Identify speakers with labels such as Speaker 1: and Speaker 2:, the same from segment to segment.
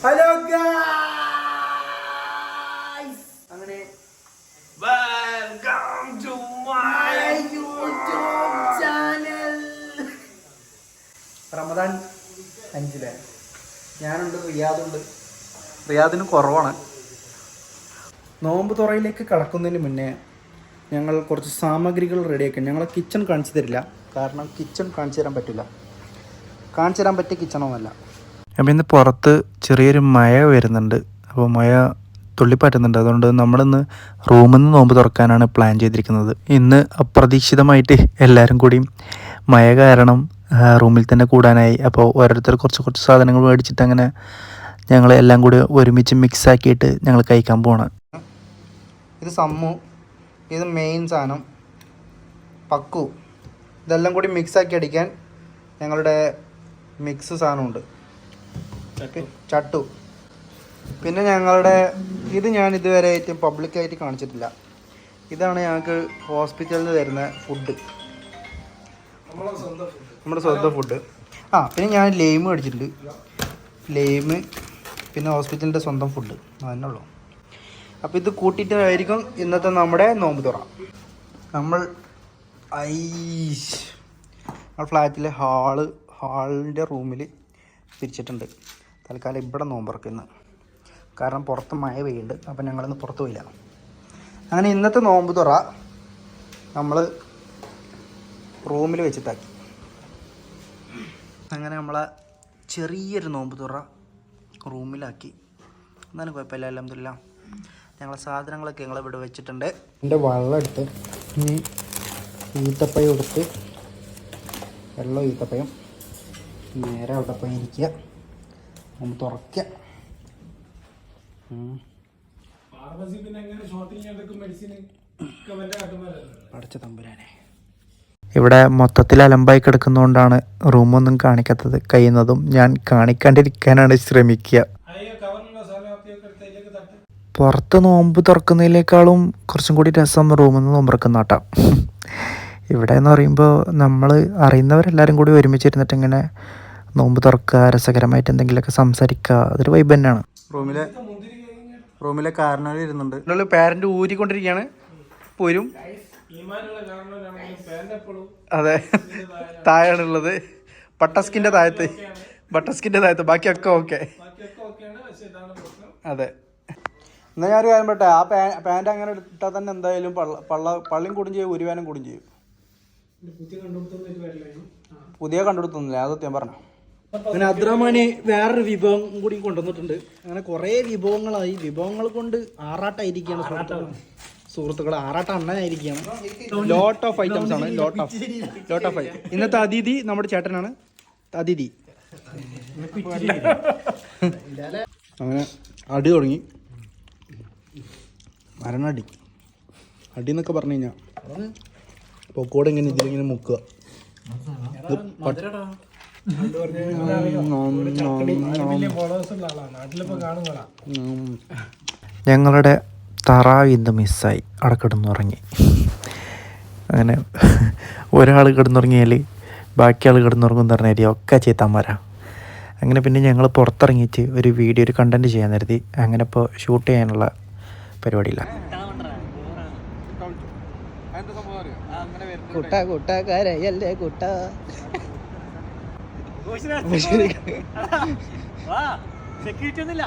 Speaker 1: Hello guys, അങ്ങനെ welcome to my YouTube channel. Ramadan 5 ഞാനുണ്ട്, റിയാദുണ്ട്. റിയാദിന് കുറവാണ്. നോമ്പ് തുറയിലേക്ക് കടക്കുന്നതിന് മുന്നേ ഞങ്ങൾ കുറച്ച് സാമഗ്രികൾ റെഡിയാക്കി. ഞങ്ങളെ കിച്ചൺ കാണിച്ചു തരില്ല, കാരണം കിച്ചൺ കാണിച്ചു തരാൻ പറ്റില്ല. കാണിച്ചു തരാൻ പറ്റിയ കിച്ചണൊന്നുമല്ല.
Speaker 2: അപ്പം ഇന്ന് പുറത്ത് ചെറിയൊരു മഴ വരുന്നുണ്ട്. അപ്പോൾ മഴ തുള്ളിപ്പാറ്റുന്നുണ്ട്. അതുകൊണ്ട് നമ്മളിന്ന് റൂമിൽ നിന്ന് നോമ്പ് തുറക്കാനാണ് പ്ലാൻ ചെയ്തിരിക്കുന്നത്. ഇന്ന് അപ്രതീക്ഷിതമായിട്ട് എല്ലാവരും കൂടി മഴ കാരണം റൂമിൽ തന്നെ കൂടാനായി. അപ്പോൾ ഓരോരുത്തർ കുറച്ച് സാധനങ്ങൾ മേടിച്ചിട്ട് അങ്ങനെ ഞങ്ങൾ എല്ലാം കൂടി ഒരുമിച്ച് മിക്സാക്കിയിട്ട് ഞങ്ങൾ കഴിക്കാൻ പോകണം.
Speaker 1: ഇത് സമ്മു, ഇത് മെയിൻ സാധനം പക്കു. ഇതെല്ലാം കൂടി മിക്സാക്കി അടിക്കാൻ ഞങ്ങളുടെ മിക്സ് സാധനമുണ്ട്, ചട്ടു. പിന്നെ ഞങ്ങളുടെ ഇത് ഞാൻ ഇതുവരെ ആയിട്ട് പബ്ലിക്കായിട്ട് കാണിച്ചിട്ടില്ല. ഇതാണ് ഞങ്ങൾക്ക് ഹോസ്പിറ്റലിൽ നിന്ന് തരുന്ന ഫുഡ്, നമ്മുടെ സ്വന്തം ഫുഡ്. പിന്നെ ഞാൻ ലൈം മേടിച്ചിട്ടുണ്ട്. ലൈമ്, പിന്നെ ഹോസ്പിറ്റലിൻ്റെ സ്വന്തം ഫുഡ്, അതന്നെ ഉള്ളൂ. അപ്പോൾ ഇത് കൂട്ടിയിട്ടായിരിക്കും ഇന്നത്തെ നമ്മുടെ നോമ്പ് തുറ. നമ്മൾ ഫ്ലാറ്റിലെ ഹാളിൻ്റെ റൂമിൽ തിരിച്ചിട്ടുണ്ട്. തൽക്കാലം ഇവിടെ നോമ്പ് തുറക്കുന്നത്, കാരണം പുറത്ത് മഴ പെയ്യുന്നുണ്ട്. അപ്പം ഞങ്ങളിന്ന് പുറത്ത് പോയില്ല. അങ്ങനെ ഇന്നത്തെ നോമ്പ് തുറ നമ്മൾ റൂമിൽ വെച്ചിട്ടാക്കി. അങ്ങനെ നമ്മളെ ചെറിയൊരു നോമ്പ് തുറ റൂമിലാക്കി. എന്നാലും കുഴപ്പമില്ല, അൽഹംദുലില്ലാ. ഞങ്ങളെ സാധനങ്ങളൊക്കെ ഞങ്ങളിവിടെ വെച്ചിട്ടുണ്ട്. എൻ്റെ വെള്ളം എടുത്ത് ഇനി ഈത്തപ്പഴം എടുത്ത്, വെള്ളം ഈത്തപ്പഴം നേരെ അവിടെ പോയി ഇരിക്കുക, ഒന്ന് തുറക്കുക. പഠിച്ച തമ്പുരാനെ.
Speaker 2: ഇവിടെ മൊത്തത്തിൽ അലമ്പായി കിടക്കുന്നതുകൊണ്ടാണ് റൂമൊന്നും കാണിക്കാത്തത്. കഴിയുന്നതും ഞാൻ കാണിക്കാണ്ടിരിക്കാനാണ് ശ്രമിക്കുക. പുറത്ത് നോമ്പ് തുറക്കുന്നതിനേക്കാളും കുറച്ചും കൂടി രസം റൂമിൽ നിന്ന് നോമ്പ് തുറക്കുന്ന കേട്ടോ. ഇവിടെ എന്ന് പറയുമ്പോൾ നമ്മൾ അറിയുന്നവരെല്ലാവരും കൂടി ഒരുമിച്ചിരുന്നിട്ട് ഇങ്ങനെ നോമ്പ് തുറക്കുക, രസകരമായിട്ട് എന്തെങ്കിലുമൊക്കെ സംസാരിക്കുക, അതൊരു വൈബ് തന്നെയാണ്.
Speaker 1: റൂമിലെ കാരണവർ ഇരുന്നുണ്ട്. പാരന്റ് ഊരിക്കൊണ്ടിരിക്കുകയാണ്. പോരും, അതെ, താഴെയാണുള്ളത്. ബട്ടസ്കിൻ്റെ താഴത്ത് ബാക്കിയൊക്കെ ഓക്കെ. അതെ. എന്നാൽ ഞാനൊരു കാര്യം പറയട്ടെ, ആ പാൻറ് അങ്ങനെ ഇട്ടാൽ തന്നെ എന്തായാലും പള്ളിയും കൂടും ചെയ്യും, ഉരുവാനും കൂടും ചെയ്യും. പുതിയ കണ്ടുപിടുത്തൊന്നുമില്ല, അത് സത്യം പറഞ്ഞു. പിന്നെ അബ്ദുറഹ്മാന് വേറൊരു വിഭവം കൂടി കൊണ്ടുവന്നിട്ടുണ്ട്. അങ്ങനെ കുറേ വിഭവങ്ങളായി. വിഭവങ്ങൾ കൊണ്ട് ആറാട്ടായിരിക്കുകയാണ് സുഹൃത്തുക്കളെ. ആറാട്ട അണ്ണനായിരിക്കുകയാണ്. ലോട്ട് ഓഫ് ഐറ്റംസ് ആണ്, ലോട്ട് ഓഫ് ഇന്നത്തെ അതിഥി നമ്മുടെ ചേട്ടനാണ്. അതിഥി അങ്ങനെ അടി തുടങ്ങി. മരണടി അടി എന്നൊക്കെ പറഞ്ഞു കഴിഞ്ഞാൽ പൊക്കോടെ ഇങ്ങനെ ഇതിലിങ്ങനെ മുക്കുക.
Speaker 2: ഞങ്ങളുടെ തറാവ് ഇന്ന് മിസ്സായി. അവിടെ കിടന്നുറങ്ങി. അങ്ങനെ ഒരാൾ കിടന്നുറങ്ങിയാൽ ബാക്കി ആൾ കിടന്നുറങ്ങും എന്ന് പറഞ്ഞാൽ ഒക്കെ ചെയ്താന്മാരാ. അങ്ങനെ പിന്നെ ഞങ്ങൾ പുറത്തിറങ്ങിയിട്ട് ഒരു വീഡിയോ, ഒരു കണ്ടൻറ്റ് ചെയ്യാൻ കരുതി. അങ്ങനെ ഇപ്പോൾ ഷൂട്ട് ചെയ്യാനുള്ള പരിപാടിയില്ല.
Speaker 1: കൂട്ടാരയല്ലേ കൂട്ട സെക്യൂരിറ്റി ഒന്നുമില്ല.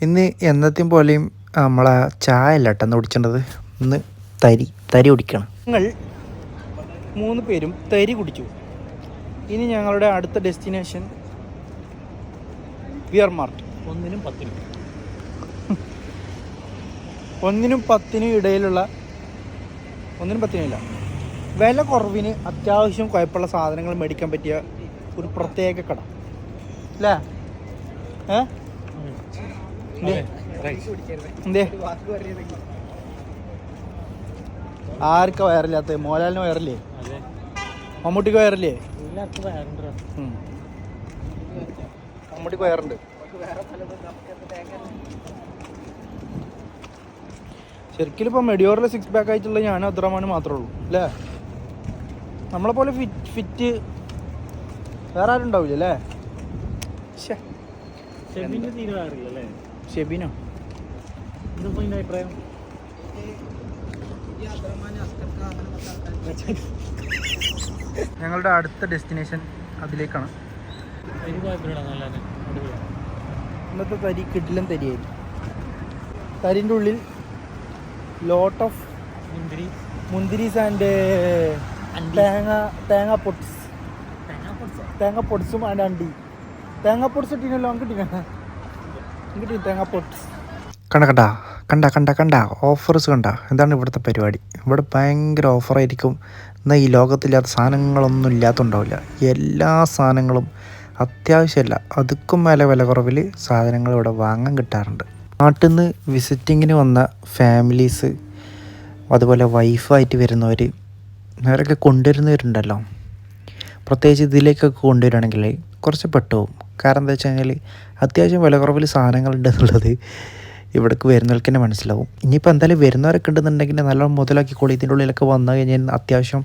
Speaker 2: ഇന്ന് എന്നത്തെയും പോലെയും നമ്മളെ ചായ അല്ല കേട്ടോ കുടിക്കേണ്ടത്. ഇന്ന് തരി കുടിക്കണം.
Speaker 1: ഞങ്ങൾ 3 പേരും തരി കുടിച്ചു. ഇനി ഞങ്ങളുടെ അടുത്ത ഡെസ്റ്റിനേഷൻ ബിയർ മാർട്ട്. 1-നും 10-നും ഇടയിലുള്ള, 1-നും 10-നും ഇല്ല, വില കുറവിന് അത്യാവശ്യം കുഴപ്പമുള്ള സാധനങ്ങൾ മേടിക്കാൻ പറ്റിയ ഒരു പ്രത്യേക കട അല്ലേ? എന്തേ ആർക്കാ വയറില്ലാത്ത? മോഹൻലാലിന് വയറില്ലേ? മമ്മൂട്ടിക്ക് വയറില്ലേ? മമ്മൂട്ടിക്ക് വയറുണ്ട്. ശരിക്കും ഇപ്പം മെഡിയോറിൽ 6 പാക്ക് ആയിട്ടുള്ള ഞാനും അബ്ദുറഹ്മാനും മാത്രമേ ഉള്ളൂ അല്ലേ? നമ്മളെ പോലെ ഫിറ്റ് വേറെ ആരും ഉണ്ടാവില്ല അല്ലേ? ഷെബിനോ അഭിപ്രായം? ഞങ്ങളുടെ അടുത്ത ഡെസ്റ്റിനേഷൻ അതിലേക്കാണ്. ഇന്നത്തെ തരി കിടിലൻ തരിയായിരുന്നു. തരിൻ്റെ ഉള്ളിൽ ലോട്ട് ഓഫ് മുന്തിരീസ് ആൻഡ് തേങ്ങ പൊട്സും ആൻഡ് അണ്ടി. തേങ്ങ പൊട്സ് ഇട്ടീനല്ലോ, അങ്ങ് കിട്ടി തേങ്ങ പൊട്സ്.
Speaker 2: കണ്ട ഓഫേഴ്സ് കണ്ട. എന്താണ് ഇവിടുത്തെ പരിപാടി? ഇവിടെ ഭയങ്കര ഓഫറായിരിക്കും. എന്നാൽ ഈ ലോകത്തില്ലാത്ത സാധനങ്ങളൊന്നും ഇല്ലാത്തുണ്ടാവില്ല. എല്ലാ സാധനങ്ങളും അത്യാവശ്യമല്ല അതുക്കും വില കുറവിൽ സാധനങ്ങൾ ഇവിടെ വാങ്ങാൻ കിട്ടാറുണ്ട്. നാട്ടിൽ നിന്ന് വിസിറ്റിങ്ങിന് വന്ന ഫാമിലീസ്, അതുപോലെ വൈഫായിട്ട് വരുന്നവർ, അവരൊക്കെ കൊണ്ടുവരുന്നവരുണ്ടല്ലോ. പ്രത്യേകിച്ച് ഇതിലേക്കൊക്കെ കൊണ്ടുവരികയാണെങ്കിൽ കുറച്ച് പെട്ടുപോകും. കാരണം എന്താ വെച്ച് കഴിഞ്ഞാൽ അത്യാവശ്യം വില കുറവിൽ സാധനങ്ങളുണ്ടെന്നുള്ളത് ഇവിടേക്ക് വരുന്നവർക്ക് തന്നെ മനസ്സിലാവും. ഇനിയിപ്പോൾ എന്തായാലും വരുന്നവരൊക്കെ ഉണ്ടെന്നുണ്ടെങ്കിൽ നല്ലോണം മുതലാക്കിക്കോളൂ. ഇതിൻ്റെ ഉള്ളിലൊക്കെ വന്നു കഴിഞ്ഞാൽ അത്യാവശ്യം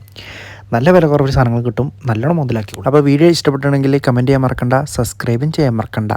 Speaker 2: നല്ല വില കുറവിൽ സാധനങ്ങൾ കിട്ടും. നല്ലോണം മുതലാക്കിക്കോളൂ. അപ്പോൾ വീഡിയോ ഇഷ്ടപ്പെട്ടുണ്ടെങ്കിൽ കമൻറ്റ് ചെയ്യാൻ മറക്കണ്ട, സബ്സ്ക്രൈബും ചെയ്യാൻ മറക്കണ്ട.